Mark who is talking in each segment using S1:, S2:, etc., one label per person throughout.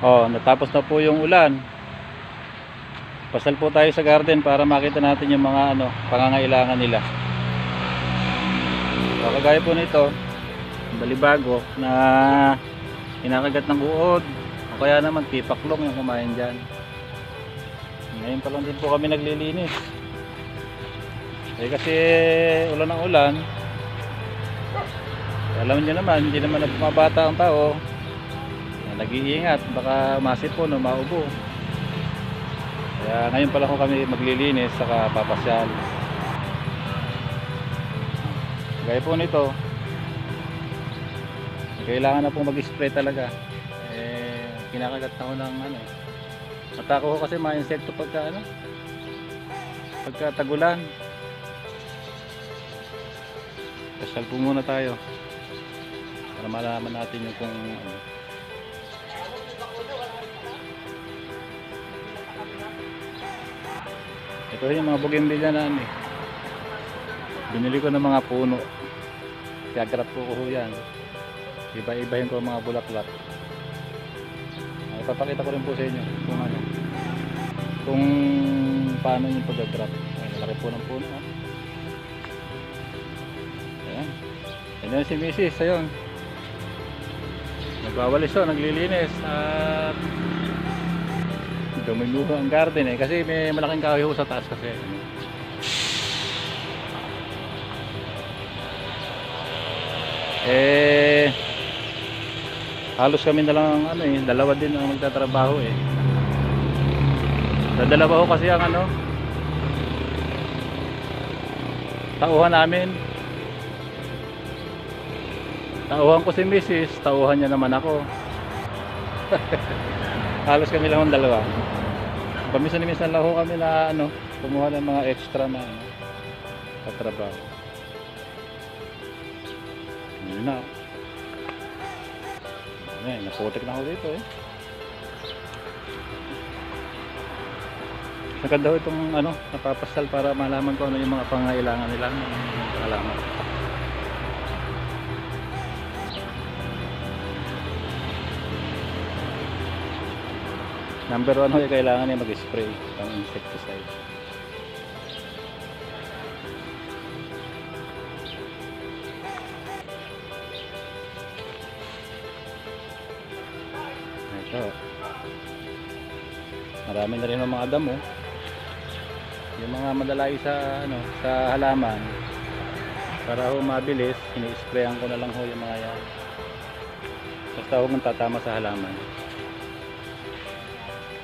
S1: Oh, natapos na po yung ulan. Pasal po tayo sa garden para makita natin yung mga pangangailangan nila. So, kagaya po nito, balibago na kinakagat ng uod o kaya naman tipaklong yung kumain dyan. Ngayon pa lang din po kami naglilinis. Kasi ulan ng ulan, alam niyo naman, hindi naman nagpapabata ang tao. Nag-iingat, baka masipon o maubo. Kaya ngayon pa lang ko kami maglilinis saka papasyal. Gaya po nito, kailangan na pong mag-spray talaga. Kinakagat na ko ng atako ko kasi mga insekto pagka tagulan. Pasyal po muna tayo para malaman natin yung kung ito yung mga bougainvillea na binili ko ng mga puno, tiyagrap ko yan, iba-ibahin ko mga bulaklak. Ipapakita ko rin po sa inyo kung paano yung pag-grap. Lalaki po ng puno. Ayan, yan si Mrs. ayun, nagwawalis naglilinis at duminuho ang garden kasi may malaking kahoy sa taas kasi. Halos kami na lang dalawa din ang magtatrabaho sa dalawa ko kasi ang tauhan namin. Tauhan ko si Mrs., tauhan niya naman ako. Halos kami lang ang dalawa. Paminsan-minsan lang ho kami na kumuha ng mga extra na katrabaho. Yun na. Naputik na ako dito Maganda ho itong napapasal para malaman ko yung mga pangailangan nila ng alaman. Number 1 ho, kailangan niya mag-spray ng insecticide. Ito. Marami na rin ang mga damo. Yung mga madalayo sa halaman. Para ho mabilis, ini-sprayan ko na lang ho yung mga yan. Basta huwag mong tatama sa halaman.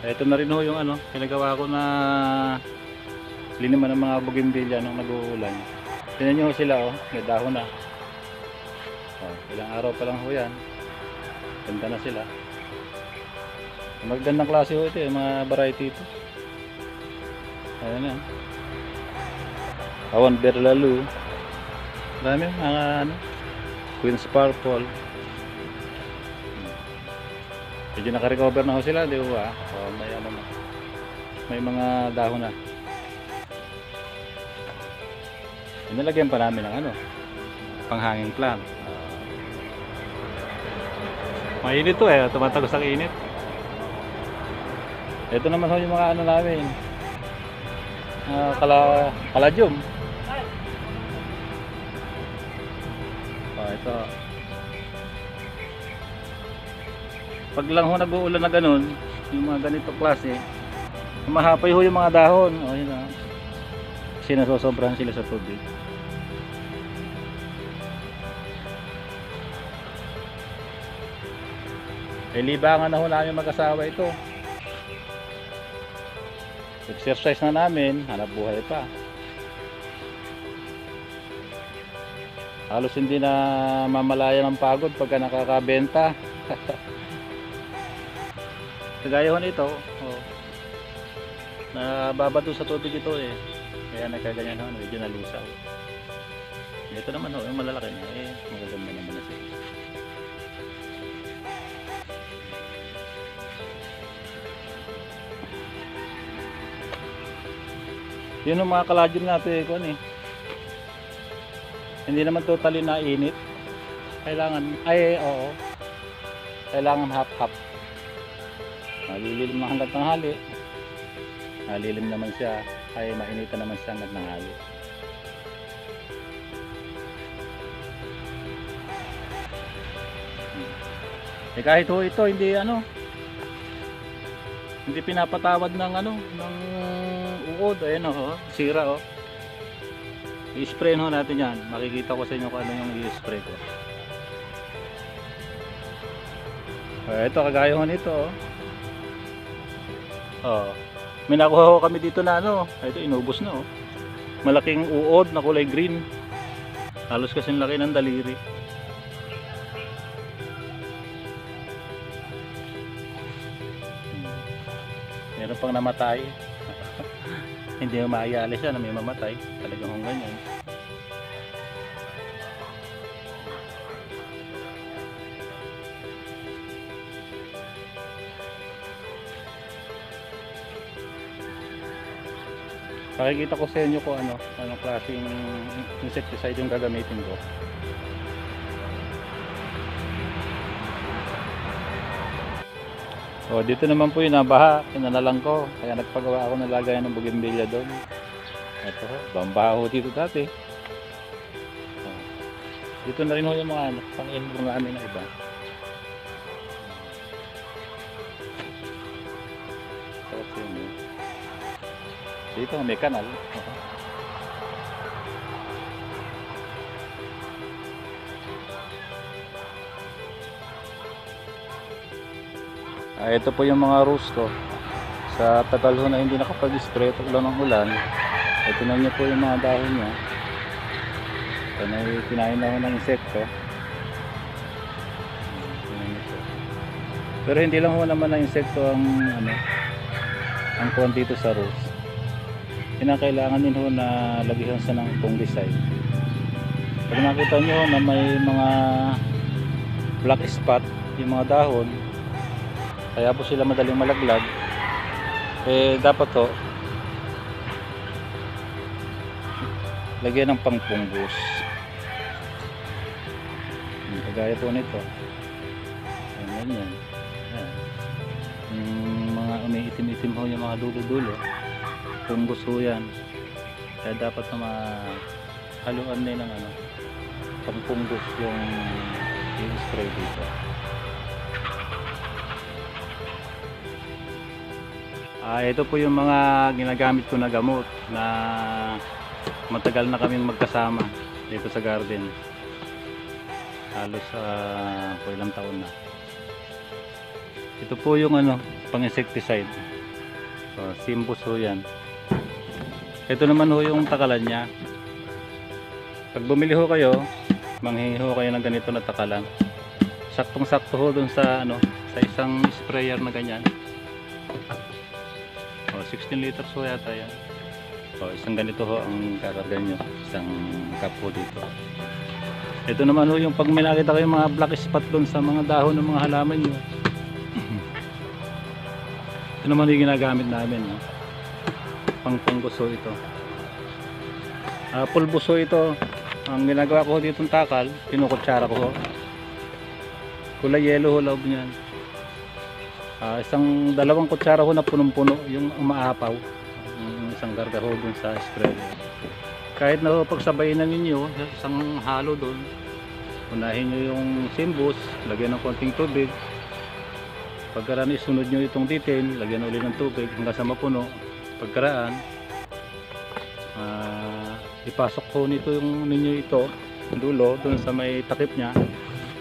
S1: Ito na rin ho yung pinagawa ko na liniman ng mga bougainvillea nung nag-uulan. Tingnan nyo ho sila may dahon na. Ilang araw pa lang ho yan. Ganda na sila. Magandang klase ho ito mga variety ito. Ayan na. Awan Berlalu. Dami mga Queen's Purple. Medyo naka-recover na ho sila, di ba? May mga dahon na. Inalagyan pa namin ng panghanging plant. Mainit to tumatagos ang init. Ito naman ho yung mga namin. Kaladium. Ito. Pag lang ho nag-uulan na ganun, yung mga ganito klase, mahapay ho yung mga dahon. Yun na. Kasi nasosobrahan sila sa tubig. Libangan na ho namin mag-asawa ito. Exercise na namin, hanap buhay pa. Halos hindi na mamalaya ng pagod pagka nakakabenta. Kagaya ho nito, nababato sa tubig ito kaya nagkaganyan ho, medyo nalusaw. Ito naman yung malalaki niya magaganda naman na siya. Yun ang mga kaladium natin hindi naman totally na init. Kailangan half-half. Malilim na hanggang tanghali. Malilim naman siya, ay mainitan naman siya hanggang tanghali. Eh kahit ho ito hindi hindi pinapatawad ng ng uod. Ayan sira i-spray natin yan. Makikita ko sa inyo kung ano yung i-spray ko. Ito kagaya ho nito may nakuha ko kami dito na ito inubos na malaking uod na kulay green, halos kasing laki ng daliri. Meron pang namatay. Hindi mo maayali siya na may mamatay. Talagang ganyan. Pakikita ko sa inyo kung anong klaseng insecticide yung gagamitin ko. Dito naman po yung nabaha, kinanalang ko, kaya nagpagawa ako ng lagayan ng bougainvillea doon. Ito bambaha ho dito dati. Dito na rin ho yung mga pang-inbong namin na iba. Dito may kanal. Ito po yung mga rose ko. Sa tagal ho na hindi nakapag-spray lang ng ulan. Ito na niyo po yung mga dahon niya. Ito na kinain na ho ng insekto. Pero hindi lang ho naman na insekto ang ang kuwan dito sa rose. Kinakailangan din ho na lagyan sa ng fungicide. Pag nakita nyo na may mga black spot yung mga dahon, kaya po sila madaling malaglag, dapat lagyan ng pangpunggos. Kagaya po nito. Ayan. Yung mga umiitim-itim ho yung mga dulo-dulo, punggos ho yan. Kaya dapat na mahaluan din ng pangpunggos yung spray dito. Ito po yung mga ginagamit ko na gamot na matagal na kaming magkasama dito sa garden. Halos po ilang taon na. Ito po yung pang insecticide. Simbus ho yan. Ito naman ho yung takalan niya. Pag bumili ho kayo, manghingi ho kayo ng ganito na takalan. Saktong sakto ho dun sa sa isang sprayer na ganyan. 16 liters ho yata yan. Isang ganito ho ang kakarga nyo, isang cup ho dito. Ito naman ho yung pag may nakita kayo mga black spot doon sa mga dahon ng mga halaman nyo. Ito naman yung ginagamit namin pangpunggos ho ito. Pulbos ho ito. Ang ginagawa ko ho dito ng takal, kinukutsara ko ho. Kulay yellow ho loob niyan. Dalawang kutsara ho na punong-puno yung umaapaw, isang garga ho dun sa spreader. Kahit na ho pagsabayin na ninyo isang halo dun, unahin nyo yung simbus, lagyan ng konting tubig, pagkaraan isunod nyo itong ditin, lagyan ulit ng tubig hanggang sa mapuno. Pagkaraan ipasok ho nito yung ninyo ito dulo dun sa may takip nya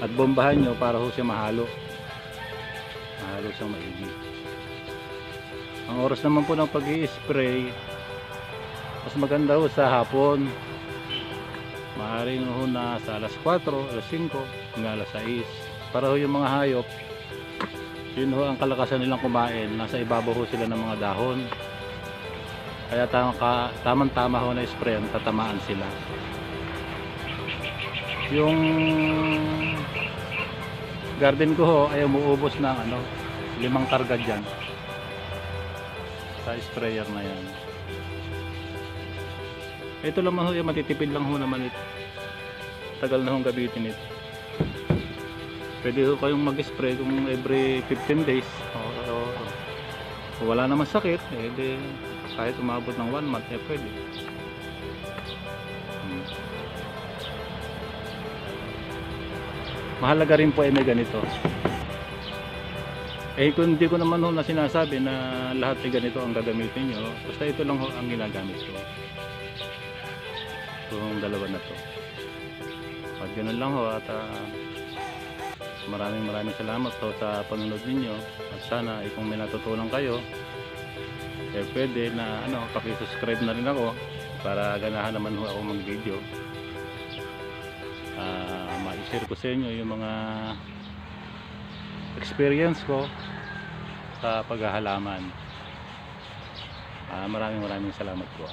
S1: at bombahan nyo para ho siya mahalo siyang maigi. Ang oras naman po ng pag-i-spray, mas maganda ho sa hapon. Maaaring ho na sa alas 4, alas 5 hanggang alas 6 para ho yung mga hayop, yun ho ang kalakasan nilang kumain, nasa ibabaw ho sila ng mga dahon. Kaya tamang-tama ho na spray, tatamaan sila. Yung garden ko ho ay umuubos ng 5 karga dyan sa sprayer na yan. Ito naman ho yung matitipid lang ho naman ito. Tagal na hong gamitin ito. Pwede ho kayong mag-spray kung every 15 days o Kung wala naman sakit, eh di, kahit umabot ng 1 month, eh pwede. Hmm. Mahalaga rin po ay may ganito. Eh kung hindi ko naman ho na sinasabi na lahat ay ganito ang gagamitin nyo, basta ito lang ho ang ginagamit ko. Itong dalawa na to. At ganun lang ho, at maraming salamat po sa panunod ninyo. At sana kung may natutunan kayo, eh pwede na paki-subscribe na rin ako para ganahan naman ho ako mag-video. Ma-share ko sa inyo yung mga experience ko sa paghahalaman. Maraming salamat po.